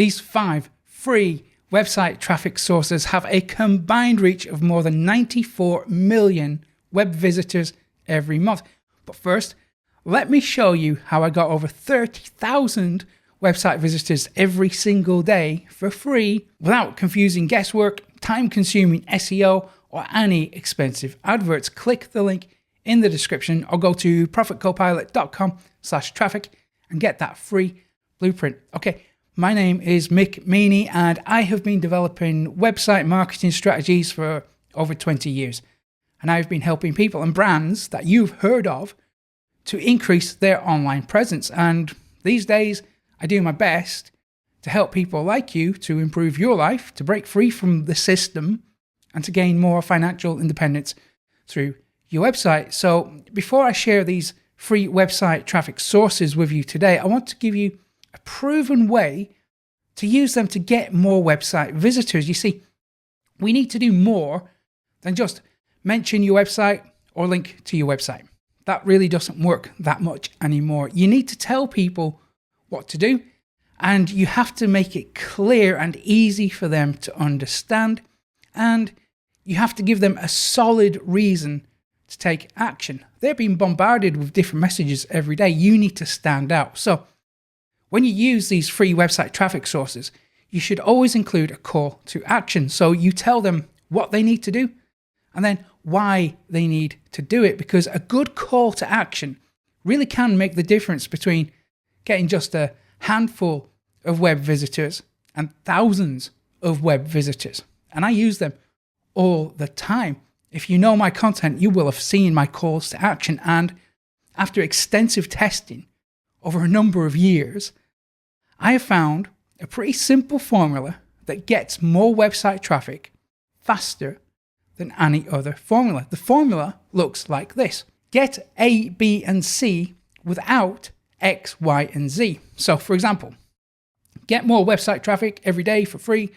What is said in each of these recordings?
These 5 free website traffic sources have a combined reach of more than 94 million web visitors every month. But first, let me show you how I got over 30,000 website visitors every single day for free without confusing guesswork, time-consuming SEO, or any expensive adverts. Click the link in the description or go to profitcopilot.com/traffic and get that free blueprint. Okay, my name is Mick Meaney and I have been developing website marketing strategies for over 20 years. And I've been helping people and brands that you've heard of to increase their online presence. And these days, I do my best to help people like you to improve your life, to break free from the system, and to gain more financial independence through your website. So before I share these free website traffic sources with you today, I want to give you a proven way to use them to get more website visitors. You see, we need to do more than just mention your website or link to your website. That really doesn't work that much anymore. You need to tell people what to do, and you have to make it clear and easy for them to understand, and you have to give them a solid reason to take action. They're being bombarded with different messages every day. You need to stand out. So when you use these free website traffic sources, you should always include a call to action. So you tell them what they need to do and then why they need to do it, because a good call to action really can make the difference between getting just a handful of web visitors and thousands of web visitors. And I use them all the time. If you know my content, you will have seen my calls to action. And after extensive testing over a number of years, I have found a pretty simple formula that gets more website traffic faster than any other formula. The formula looks like this: get A, B, and C without X, Y, and Z. So for example, get more website traffic every day for free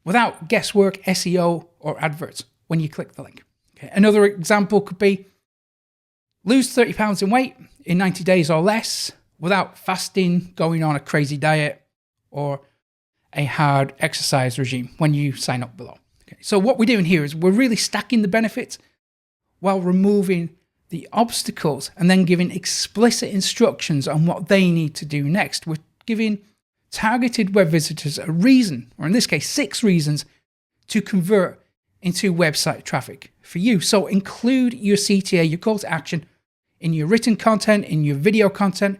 without guesswork, SEO, or adverts when you click the link. Okay. Another example could be lose 30 pounds in weight in 90 days or less without fasting, going on a crazy diet, or a hard exercise regime when you sign up below. Okay. So what we're doing here is we're really stacking the benefits while removing the obstacles and then giving explicit instructions on what they need to do next. We're giving targeted web visitors a reason, or in this case, 6 reasons to convert into website traffic for you. So include your CTA, your call to action, in your written content, in your video content,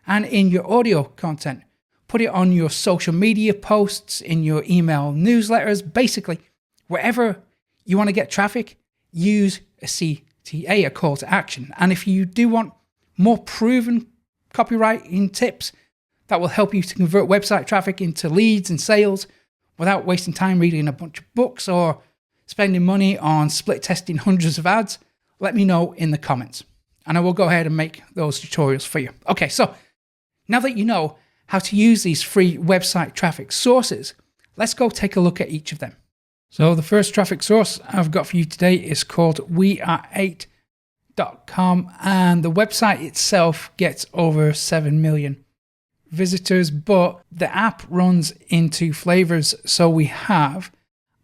and in your audio content. Put it on your social media posts, in your email newsletters, basically wherever you want to get traffic, use a CTA, a call to action. And if you do want more proven copywriting tips that will help you to convert website traffic into leads and sales without wasting time reading a bunch of books or spending money on split testing hundreds of ads, let me know in the comments and I will go ahead and make those tutorials for you. Okay, so now that you know how to use these free website traffic sources, let's go take a look at each of them. So the first traffic source I've got for you today is called weare8.com, and the website itself gets over 7 million visitors, but the app runs in 2 flavors. So we have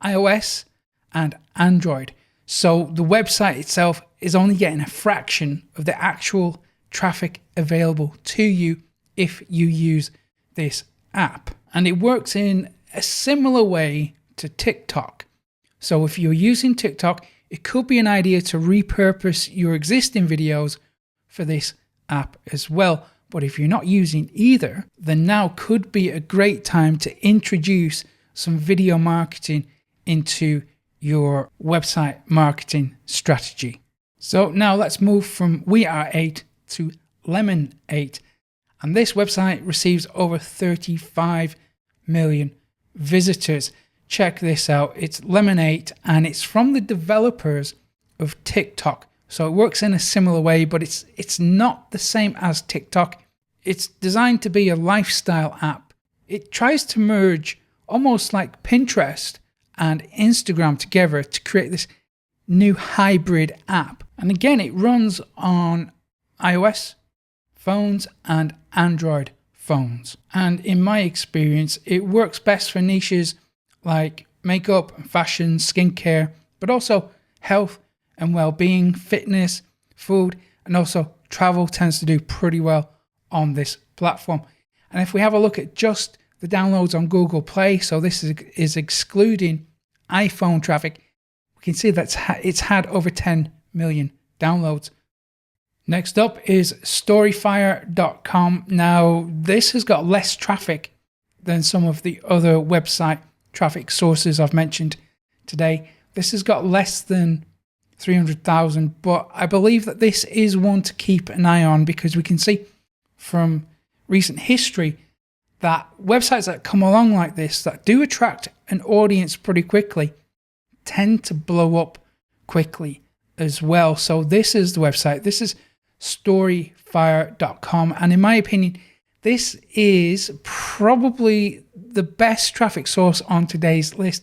iOS and Android. So the website itself is only getting a fraction of the actual traffic available to you if you use this app. And it works in a similar way to TikTok. So if you're using TikTok, it could be an idea to repurpose your existing videos for this app as well. But if you're not using either, then now could be a great time to introduce some video marketing into your website marketing strategy. So now let's move from weare8 to lemon8. And this website receives over 35 million visitors. Check this out. It's lemon8 and it's from the developers of TikTok. So it works in a similar way, but it's not the same as TikTok. It's designed to be a lifestyle app. It tries to merge almost like Pinterest and Instagram together to create this new hybrid app. And again, it runs on iOS phones and Android phones. And in my experience, it works best for niches like makeup, fashion, skincare, but also health and well-being, fitness, food, and also travel tends to do pretty well on this platform. And if we have a look at just the downloads on Google Play, so this is excluding iPhone traffic, we can see that it's had over 10 million downloads. Next up is Storyfire.com. Now, this has got less traffic than some of the other website traffic sources I've mentioned today. This has got less than 300,000, but I believe that this is one to keep an eye on because we can see from recent history that websites that come along like this, that do attract an audience pretty quickly, tend to blow up quickly as well. So this is the website. This is Storyfire.com. And in my opinion, this is probably the best traffic source on today's list,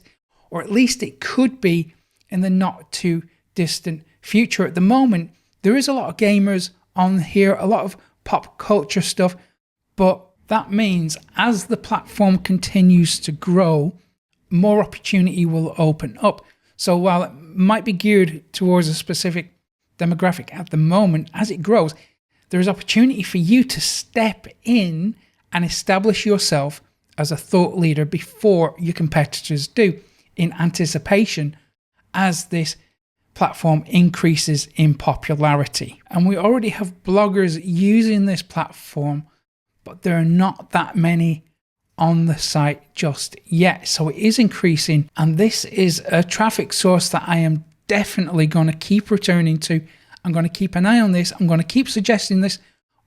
or at least it could be in the not too distant future. At the moment, there is a lot of gamers on here, a lot of pop culture stuff, but that means as the platform continues to grow, more opportunity will open up. So while it might be geared towards a specific demographic at the moment, as it grows, there is opportunity for you to step in and establish yourself as a thought leader before your competitors do, in anticipation as this platform increases in popularity. And we already have bloggers using this platform, but there are not that many on the site just yet. So it is increasing, and this is a traffic source that I am definitely going to keep returning to. I'm going to keep an eye on this. I'm going to keep suggesting this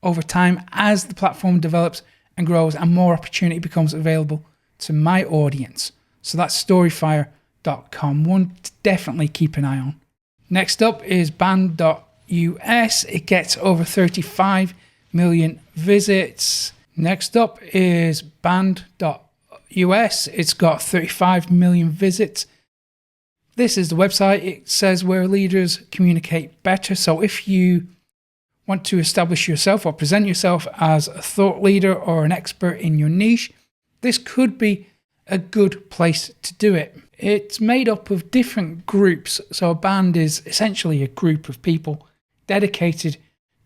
over time as the platform develops and grows and more opportunity becomes available to my audience. So that's Storyfire.com, one to definitely keep an eye on. Next up is Band.us. It gets over 35 million visits. Next up is Band.us. It's got 35 million visits. This is the website. It says where leaders communicate better. So if you want to establish yourself or present yourself as a thought leader or an expert in your niche, this could be a good place to do it. It's made up of different groups. So a band is essentially a group of people dedicated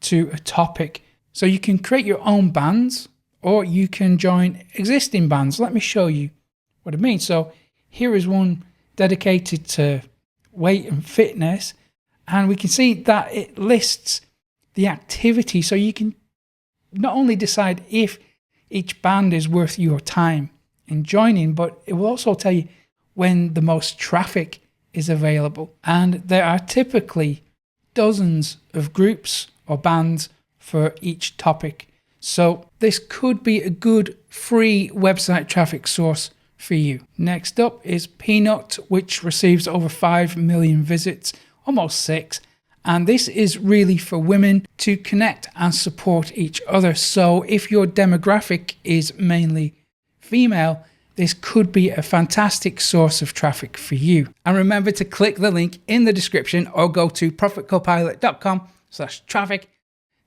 to a topic. So you can create your own bands or you can join existing bands. Let me show you what it means. So here is one dedicated to weight and fitness, and we can see that it lists the activity, so you can not only decide if each band is worth your time in joining, but it will also tell you when the most traffic is available. And there are typically dozens of groups or bands for each topic, so this could be a good free website traffic source for you. Next up is Peanut, which receives over 5 million visits, almost 6. And this is really for women to connect and support each other. So if your demographic is mainly female, this could be a fantastic source of traffic for you. And remember to click the link in the description or go to profitcopilot.com/traffic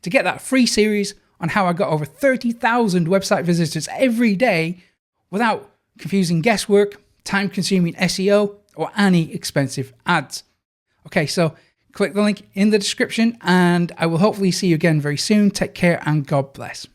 to get that free series on how I got over 30,000 website visitors every day without confusing guesswork, time-consuming SEO, or any expensive ads. Okay, so click the link in the description and I will hopefully see you again very soon. Take care and God bless.